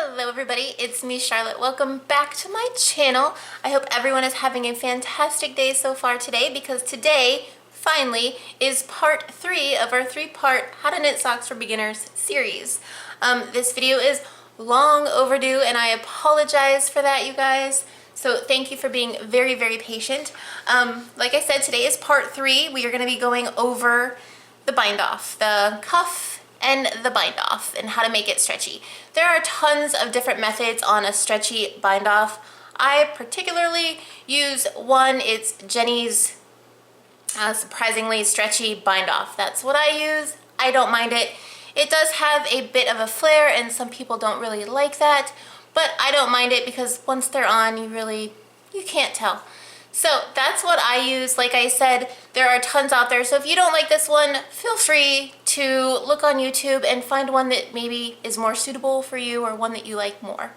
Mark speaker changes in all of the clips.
Speaker 1: Hello everybody, it's me Charlotte. Welcome back to my channel. I hope everyone is having a fantastic day so far today, because today, finally, is part 3 of our 3-part How to Knit Socks for Beginners series. This video is long overdue and I apologize for that, you guys. So thank you for being very, very patient. Like I said, today is part 3. We are going to be going over the bind off, the cuff and the bind off, and how to make it stretchy. There are tons of different methods on a stretchy bind off. I particularly use one. It's Jenys surprisingly stretchy bind off. That's what I use. I don't mind it. It does have a bit of a flare and some people don't really like that, but I don't mind it because once they're on, you can't tell. So that's what I use. Like I said, there are tons out there. So if you don't like this one, feel free to look on YouTube and find one that maybe is more suitable for you or one that you like more.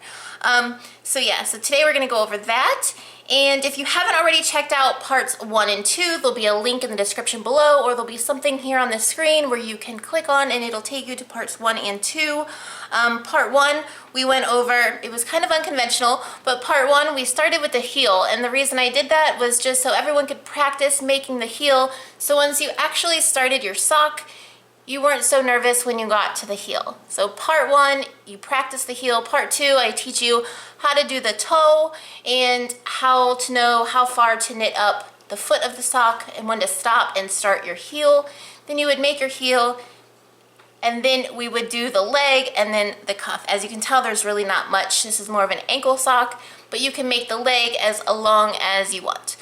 Speaker 1: So today we're gonna go over that. And if you haven't already checked out parts 1 and 2, there'll be a link in the description below, or there'll be something here on the screen where you can click on and it'll take you to parts 1 and 2. Part 1, we went over, it was kind of unconventional, but part 1, we started with the heel. And the reason I did that was just so everyone could practice making the heel. So once you actually started your sock, you weren't so nervous when you got to the heel. So part 1, you practice the heel. Part 2, I teach you how to do the toe and how to know how far to knit up the foot of the sock and when to stop and start your heel. Then you would make your heel, and then we would do the leg and then the cuff. As you can tell, there's really not much. This is more of an ankle sock, but you can make the leg as long as you want.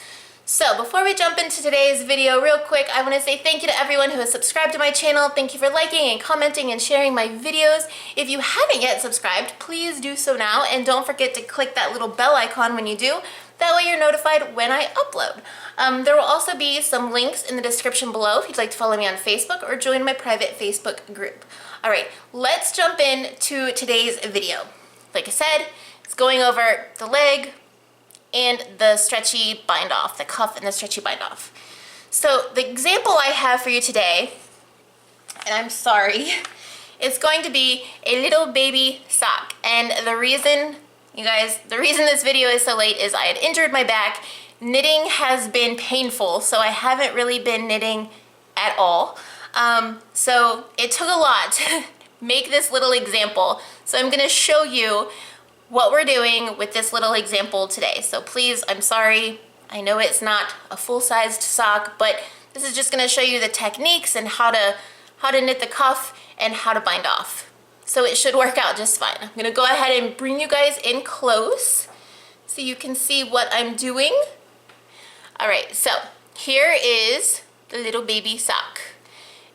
Speaker 1: So before we jump into today's video, real quick, I want to say thank you to everyone who has subscribed to my channel. Thank you for liking and commenting and sharing my videos. If you haven't yet subscribed, please do so now, and don't forget to click that little bell icon when you do. That way you're notified when I upload. There will also be some links in the description below if you'd like to follow me on Facebook or join my private Facebook group. All right, let's jump into today's video. Like I said, it's going over the leg and the stretchy bind off, the cuff and the stretchy bind off. So the example I have for you today, and I'm sorry, it's going to be a little baby sock. And the reason, you guys, the reason this video is so late is I had injured my back. Knitting has been painful, so I haven't really been knitting at all. So it took a lot to make this little example. So I'm gonna show you what we're doing with this little example today. So please, I'm sorry, I know it's not a full-sized sock, but this is just gonna show you the techniques and how to knit the cuff and how to bind off. So it should work out just fine. I'm gonna go ahead and bring you guys in close so you can see what I'm doing. All right, so here is the little baby sock.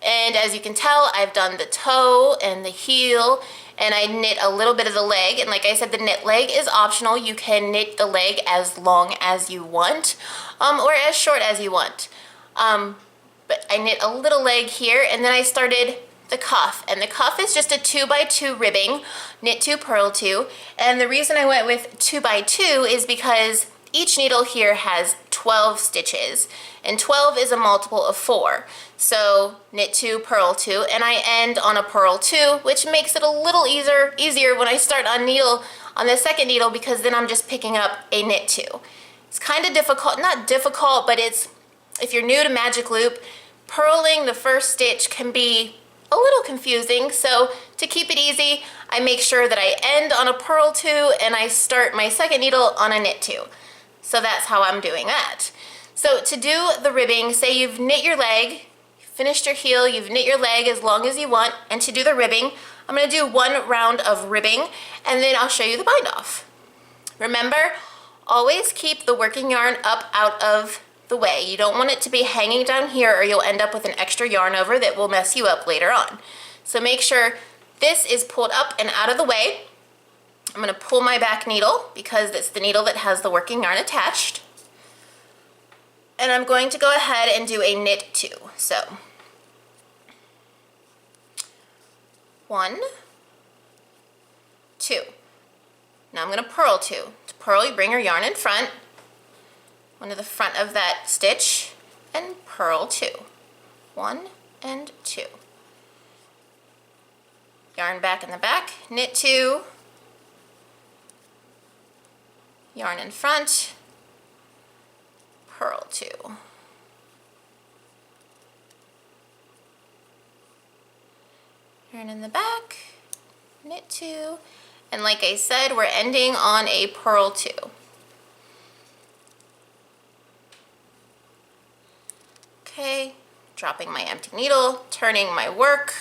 Speaker 1: And as you can tell, I've done the toe and the heel, and I knit a little bit of the leg. And like I said, the knit leg is optional. You can knit the leg as long as you want, or as short as you want. But I knit a little leg here, and then I started the cuff. And the cuff is just a 2x2 ribbing, knit 2, purl 2. And the reason I went with 2x2 is because each needle here has 12 stitches, and 12 is a multiple of 4. So knit 2, purl 2, and I end on a purl 2, which makes it a little easier when I start on the second needle, because then I'm just picking up a knit 2. It's kind of difficult, not difficult, but if you're new to magic loop, purling the first stitch can be a little confusing. So to keep it easy, I make sure that I end on a purl 2 and I start my second needle on a knit 2. So that's how I'm doing that. So to do the ribbing, say you've knit your leg, finished your heel, you've knit your leg as long as you want, and to do the ribbing, I'm gonna do 1 round of ribbing, and then I'll show you the bind off. Remember, always keep the working yarn up out of the way. You don't want it to be hanging down here, or you'll end up with an extra yarn over that will mess you up later on. So make sure this is pulled up and out of the way. I'm gonna pull my back needle because it's the needle that has the working yarn attached. And I'm going to go ahead and do a knit 2. So 1, 2. Now I'm gonna purl 2. To purl, you bring your yarn in front, one to the front of that stitch, and purl 2. 1 and 2. Yarn back in the back, knit 2, yarn in front, purl 2. Yarn in the back, knit 2, and like I said, we're ending on a purl 2. Okay, dropping my empty needle, turning my work,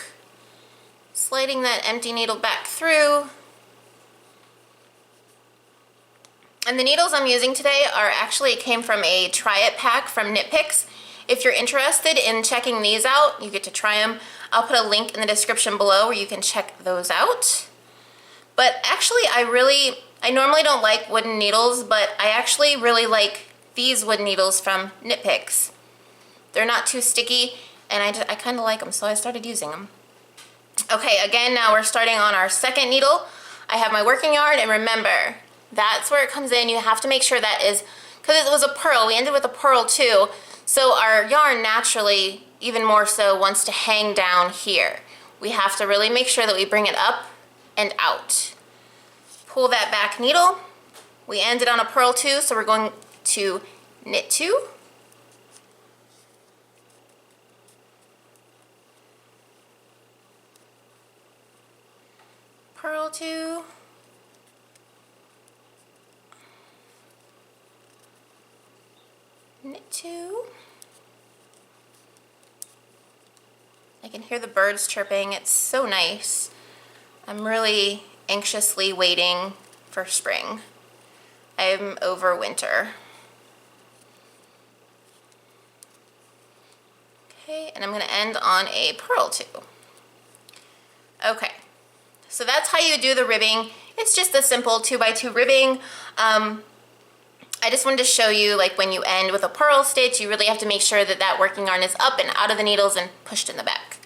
Speaker 1: sliding that empty needle back through. And the needles I'm using today are actually came from a try it pack from Knit Picks. If you're interested in checking these out, you get to try them. I'll put a link in the description below where you can check those out. But actually I normally don't like wooden needles, but I actually really like these wooden needles from Knit Picks. They're not too sticky, and I kind of like them, so I started using them. Okay, again, now we're starting on our second needle. I have my working yarn, and remember, that's where it comes in. You have to make sure that is, because it was a purl, we ended with a purl too, so our yarn naturally, even more so, wants to hang down here. We have to really make sure that we bring it up and out. Pull that back needle. We ended on a purl 2, so we're going to knit 2. Purl 2. Knit 2. I can hear the birds chirping. It's so nice. I'm really anxiously waiting for spring. I'm over winter. Okay, and I'm going to end on a purl 2. Okay, so that's how you do the ribbing. It's just a simple 2x2 ribbing. I just wanted to show you, like, when you end with a purl stitch, you really have to make sure that that working yarn is up and out of the needles and pushed in the back.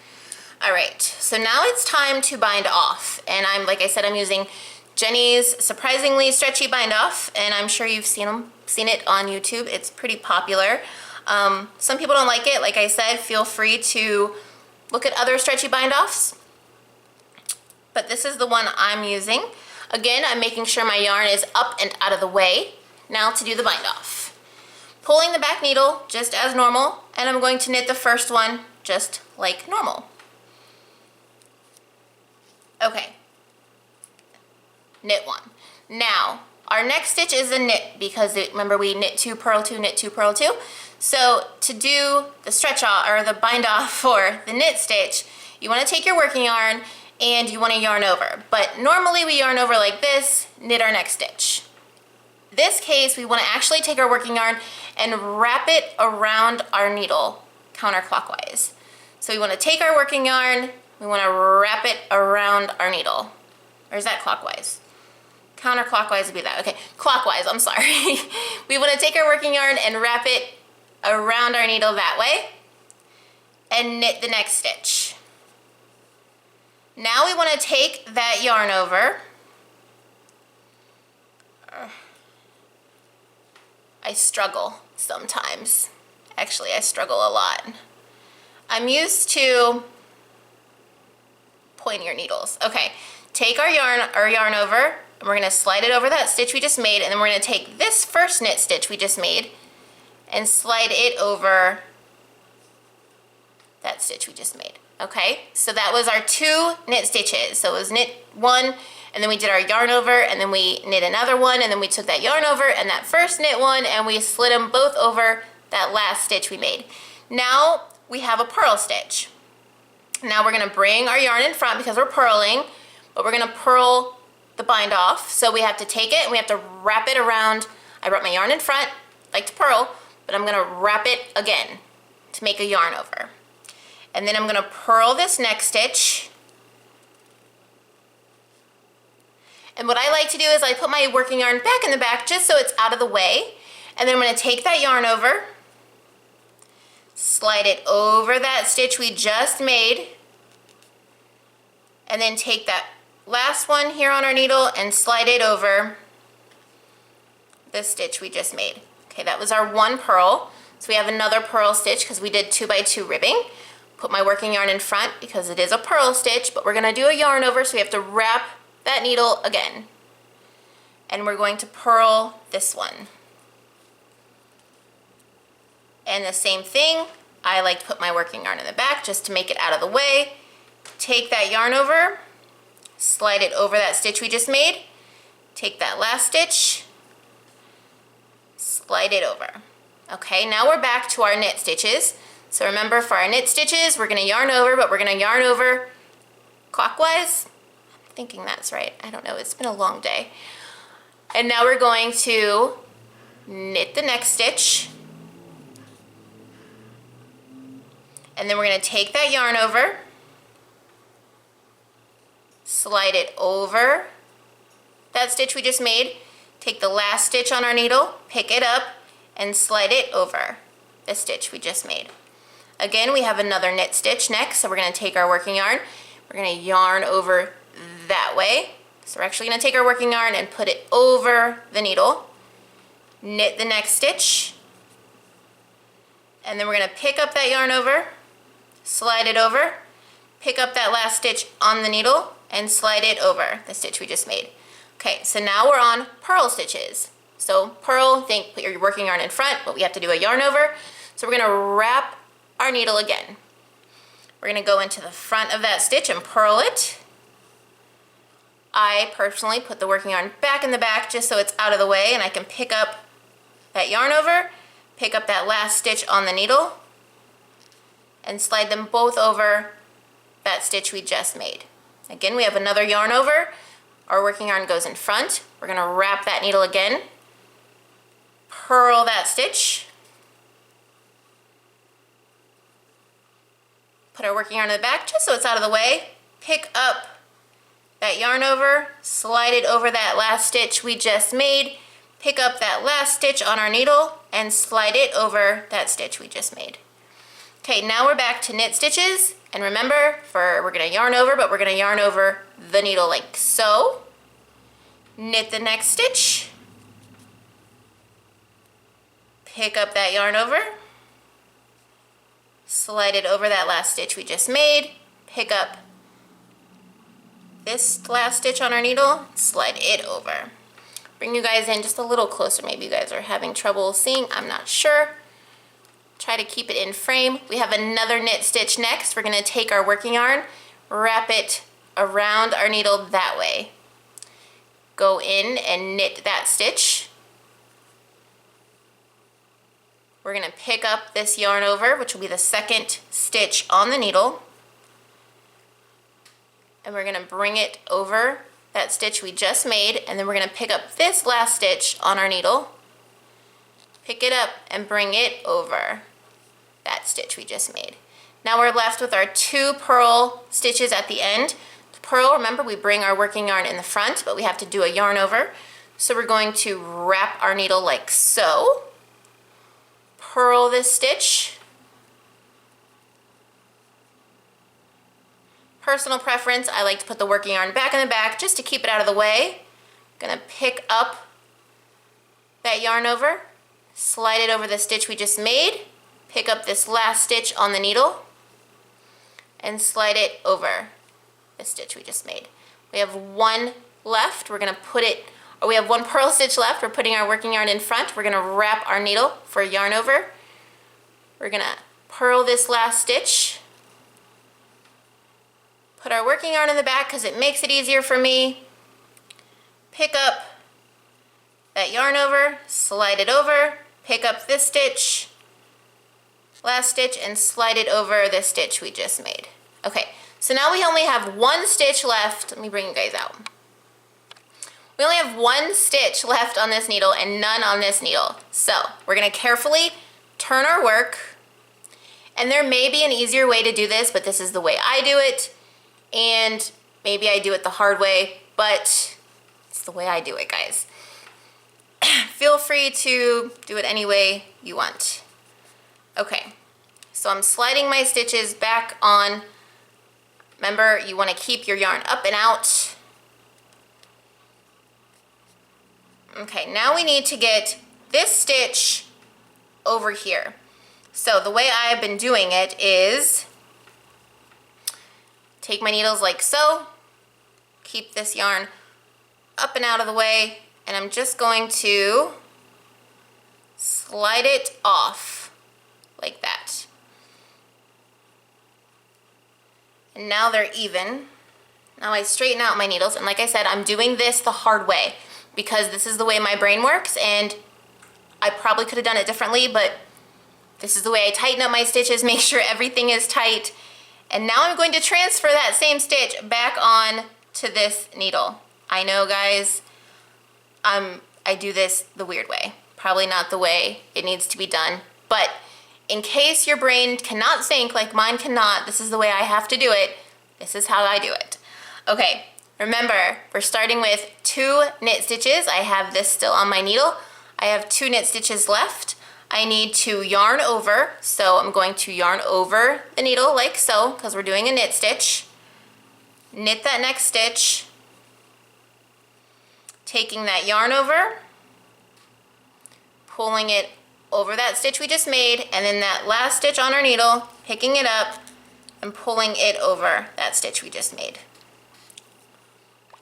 Speaker 1: All right, so now it's time to bind off. And like I said, I'm using Jenys surprisingly stretchy bind off, and I'm sure you've seen it on YouTube. It's pretty popular. Some people don't like it. Like I said, feel free to look at other stretchy bind offs. But this is the one I'm using. Again, I'm making sure my yarn is up and out of the way. Now to do the bind off. Pulling the back needle just as normal, and I'm going to knit the first one just like normal. Okay, knit 1. Now, our next stitch is a knit because remember we knit 2, purl 2, knit 2, purl 2. So to do the stretch off or the bind off for the knit stitch, you want to take your working yarn and you want to yarn over. But normally we yarn over like this, knit our next stitch. This case, we want to actually take our working yarn and wrap it around our needle counterclockwise. So we want to take our working yarn, we want to wrap it around our needle. Or is that clockwise? Counterclockwise would be that. Okay, clockwise, I'm sorry. We want to take our working yarn and wrap it around our needle that way and knit the next stitch. Now we want to take that yarn over. I struggle sometimes. Actually, I struggle a lot. I'm used to pointier needles. Okay, take our yarn over, and we're going to slide it over that stitch we just made, and then we're going to take this first knit stitch we just made and slide it over that stitch we just made. Okay, so that was our 2 knit stitches. So it was knit 1, and then we did our yarn over, and then we knit another one, and then we took that yarn over and that first knit one, and we slid them both over that last stitch we made. Now we have a purl stitch. Now we're going to bring our yarn in front because we're purling, but we're going to purl the bind off. So we have to take it and we have to wrap it around. I brought my yarn in front, like to purl, but I'm going to wrap it again to make a yarn over. And then I'm going to purl this next stitch. And what I like to do is I put my working yarn back in the back just so it's out of the way. And then I'm going to take that yarn over, slide it over that stitch we just made, and then take that last one here on our needle and slide it over the stitch we just made. Okay, that was our 1 purl. So we have another purl stitch because we did 2x2 ribbing. Put my working yarn in front because it is a purl stitch, but we're going to do a yarn over, so we have to wrap that needle again. and we're going to purl this one. And the same thing, I like to put my working yarn in the back just to make it out of the way. Take that yarn over, slide it over that stitch we just made, take that last stitch, slide it over. Okay, now we're back to our knit stitches. So remember, for our knit stitches, we're gonna yarn over, but we're gonna yarn over clockwise. I'm thinking that's right. I don't know, it's been a long day. And now we're going to knit the next stitch. And then we're gonna take that yarn over, slide it over that stitch we just made, take the last stitch on our needle, pick it up, and slide it over the stitch we just made. Again, we have another knit stitch next, so we're gonna take our working yarn, we're gonna yarn over that way. So we're actually gonna take our working yarn and put it over the needle, knit the next stitch, and then we're gonna pick up that yarn over, slide it over, pick up that last stitch on the needle, and slide it over the stitch we just made. Okay, so now we're on purl stitches. So purl, think put your working yarn in front, but we have to do a yarn over. So we're gonna wrap our needle again. We're gonna go into the front of that stitch and purl it. I personally put the working yarn back in the back just so it's out of the way and I can pick up that yarn over, pick up that last stitch on the needle, and slide them both over that stitch we just made. Again, we have another yarn over. Our working yarn goes in front. We're gonna wrap that needle again, purl that stitch, put our working yarn in the back just so it's out of the way, pick up that yarn over, slide it over that last stitch we just made, pick up that last stitch on our needle, and slide it over that stitch we just made. Okay, now we're back to knit stitches, and remember, we're gonna yarn over, but we're gonna yarn over the needle like so. Knit the next stitch, pick up that yarn over, slide it over that last stitch we just made, pick up this last stitch on our needle, slide it over. Bring you guys in just a little closer. Maybe you guys are having trouble seeing, I'm not sure. Try to keep it in frame. We have another knit stitch next. We're gonna take our working yarn, wrap it around our needle that way. Go in and knit that stitch. We're gonna pick up this yarn over, which will be the second stitch on the needle. And we're gonna bring it over that stitch we just made, and then we're gonna pick up this last stitch on our needle, pick it up and bring it over that stitch we just made. Now we're left with our 2 purl stitches at the end. To purl, remember, we bring our working yarn in the front, but we have to do a yarn over. So we're going to wrap our needle like so, purl this stitch. Personal preference, I like to put the working yarn back in the back just to keep it out of the way. I'm gonna pick up that yarn over, slide it over the stitch we just made, pick up this last stitch on the needle, and slide it over the stitch we just made. We have 1 left. We're gonna put it, or we have 1 purl stitch left. We're putting our working yarn in front. We're gonna wrap our needle for a yarn over. We're gonna purl this last stitch, put our working yarn in the back because it makes it easier for me. Pick up that yarn over, slide it over, pick up this stitch, last stitch, and slide it over the stitch we just made. Okay, so now we only have 1 stitch left. Let me bring you guys out. We only have 1 stitch left on this needle and none on this needle. So we're gonna carefully turn our work, and there may be an easier way to do this, but this is the way I do it, and maybe I do it the hard way, but it's the way I do it, guys. Feel free to do it any way you want. Okay, so I'm sliding my stitches back on. Remember, you want to keep your yarn up and out. Okay, now we need to get this stitch over here. So the way I've been doing it is take my needles like so, keep this yarn up and out of the way, and I'm just going to slide it off like that. And now they're even. Now I straighten out my needles, and like I said, I'm doing this the hard way because this is the way my brain works, and I probably could have done it differently, but this is the way I tighten up my stitches, make sure everything is tight. And now I'm going to transfer that same stitch back on to this needle. I know, guys, I do this the weird way. Probably not the way it needs to be done, but in case your brain cannot sync like mine cannot, this is the way I have to do it. This is how I do it. Okay, remember, we're starting with 2 knit stitches. I have this still on my needle. I have 2 knit stitches left. I need to yarn over, so I'm going to yarn over the needle like so, because we're doing a knit stitch. Knit that next stitch, taking that yarn over, pulling it over that stitch we just made, and then that last stitch on our needle, picking it up and pulling it over that stitch we just made.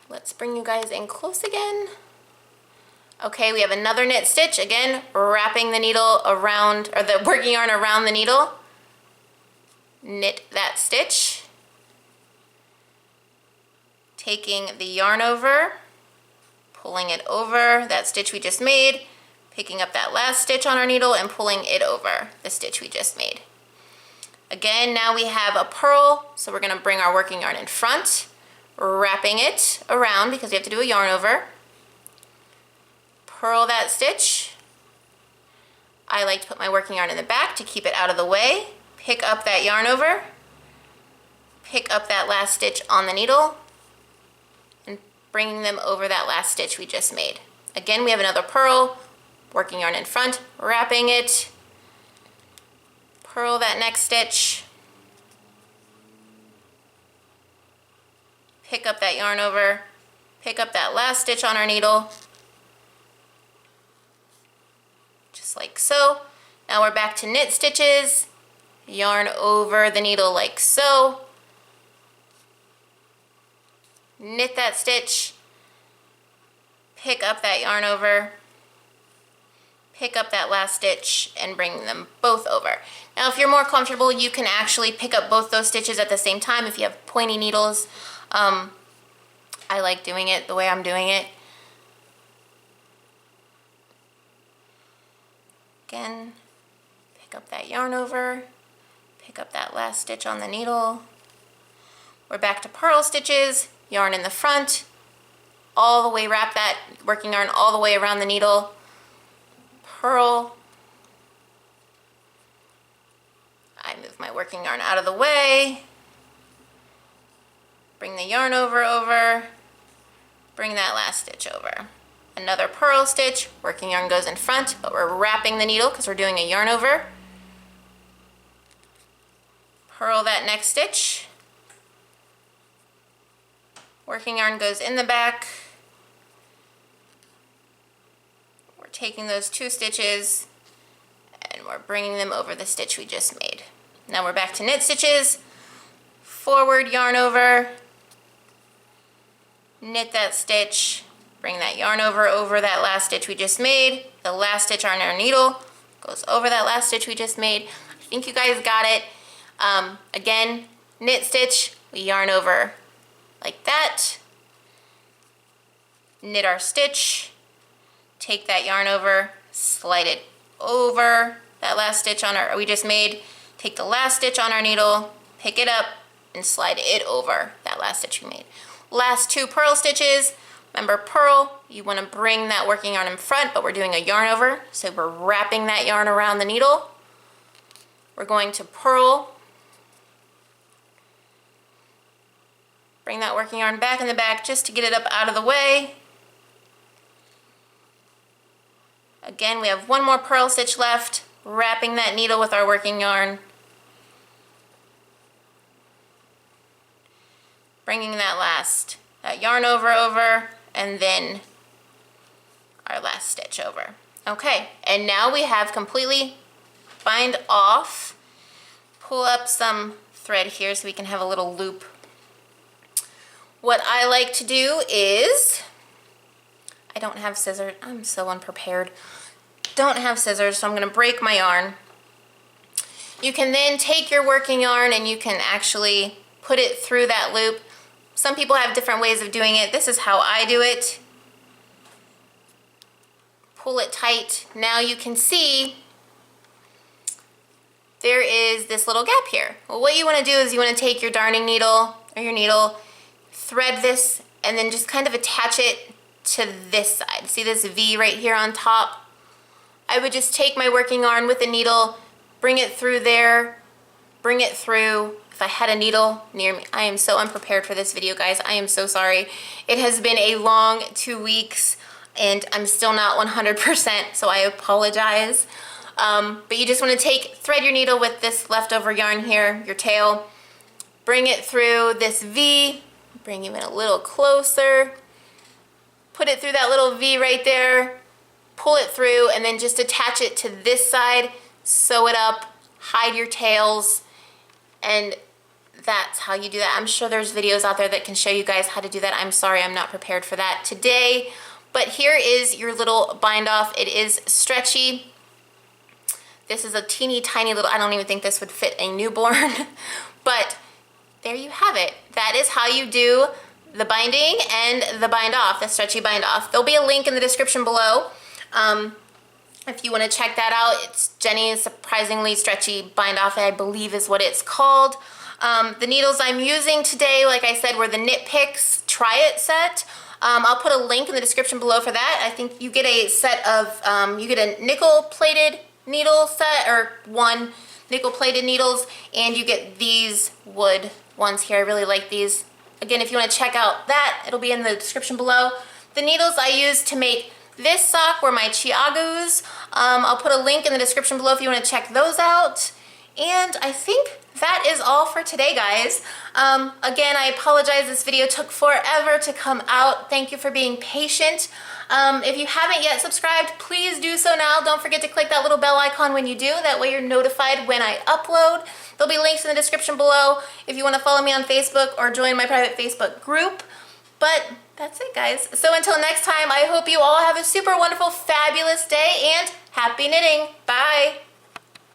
Speaker 1: Let's bring you guys in close again. Okay, we have another knit stitch, again, wrapping the needle around, or the working yarn around the needle. Knit that stitch. Taking the yarn over, pulling it over that stitch we just made, picking up that last stitch on our needle and pulling it over the stitch we just made. Again, now we have a purl, so we're gonna bring our working yarn in front, wrapping it around because we have to do a yarn over. Purl that stitch. I like to put my working yarn in the back to keep it out of the way. Pick up that yarn over, pick up that last stitch on the needle, and bringing them over that last stitch we just made. Again, we have another purl, working yarn in front, wrapping it, purl that next stitch, pick up that yarn over, pick up that last stitch on our needle, just like so. Now we're back to knit stitches, yarn over the needle like so, knit that stitch, pick up that yarn over, pick up that last stitch and bring them both over. Now if you're more comfortable, you can actually pick up both those stitches at the same time if you have pointy needles. I like doing it the way I'm doing it. Again, pick up that yarn over, pick up that last stitch on the needle. We're back to purl stitches, yarn in the front, all the way, wrap that working yarn all the way around the needle, purl. I move my working yarn out of the way, bring the yarn over, bring that last stitch over. Another purl stitch, working yarn goes in front, but we're wrapping the needle because we're doing a yarn over. Purl that next stitch. Working yarn goes in the back. We're taking those 2 stitches and we're bringing them over the stitch we just made. Now we're back to knit stitches, forward yarn over, knit that stitch, bring that yarn over that last stitch we just made. The last stitch on our needle goes over that last stitch we just made. I think you guys got it. Again, knit stitch, we yarn over like that, knit our stitch, take that yarn over, slide it over that last stitch on our we just made, take the last stitch on our needle, pick it up and slide it over that last stitch we made. Last 2 purl stitches. Remember, purl, you want to bring that working yarn in front, but we're doing a yarn over, so we're wrapping that yarn around the needle. We're going to purl, bring that working yarn back in the back just to get it up out of the way. Again, we have 1 more purl stitch left, wrapping that needle with our working yarn, bringing that yarn over, and then our last stitch over. Okay, and now we have completely bind off. Pull up some thread here so we can have a little loop. What I like to do is I don't have scissors. I'm so unprepared. Don't have scissors, so I'm gonna break my yarn. You can then take your working yarn and you can actually put it through that loop. Some people have different ways of doing it. This is how I do it. Pull it tight. Now you can see there is this little gap here. Well, what you want to do is you want to take your darning needle or your needle, thread this, and then just kind of attach it to this side. See this V right here on top? I would just take my working yarn with the needle, bring it through there, bring it through. If I had a needle near me, I am so unprepared for this video, guys. I am so sorry. It has been a long 2 weeks and I'm still not 100%, so I apologize. But you just want to thread your needle with this leftover yarn here, your tail, bring it through this V, bring you in a little closer, put it through that little V right there, pull it through, and then just attach it to this side, sew it up, hide your tails, and that's how you do that. I'm sure there's videos out there that can show you guys how to do that. I'm sorry, I'm not prepared for that today. But here is your little bind off. It is stretchy. This is a teeny tiny little, I don't even think this would fit a newborn, but there you have it. That is how you do the binding and the bind off, the stretchy bind off. There'll be a link in the description below. If you want to check that out, it's Jenys Surprisingly Stretchy Bind Off, I believe is what it's called. The needles I'm using today, like I said, were the Knit Picks Try It set. I'll put a link in the description below for that. I think you get a set of, you get a nickel plated needle set, or 1 nickel plated needles, and you get these wood ones here. I really like these. Again, if you want to check out that, it'll be in the description below. The needles I use to make this sock were my ChiaoGoos. I'll put a link in the description below if you want to check those out. And I think that is all for today, guys. Again, I apologize, this video took forever to come out. Thank you for being patient. If you haven't yet subscribed, please do so now. Don't forget to click that little bell icon when you do. That way you're notified when I upload. There'll be links in the description below if you want to follow me on Facebook or join my private Facebook group. But that's it, guys. So until next time, I hope you all have a super wonderful, fabulous day, and happy knitting. Bye.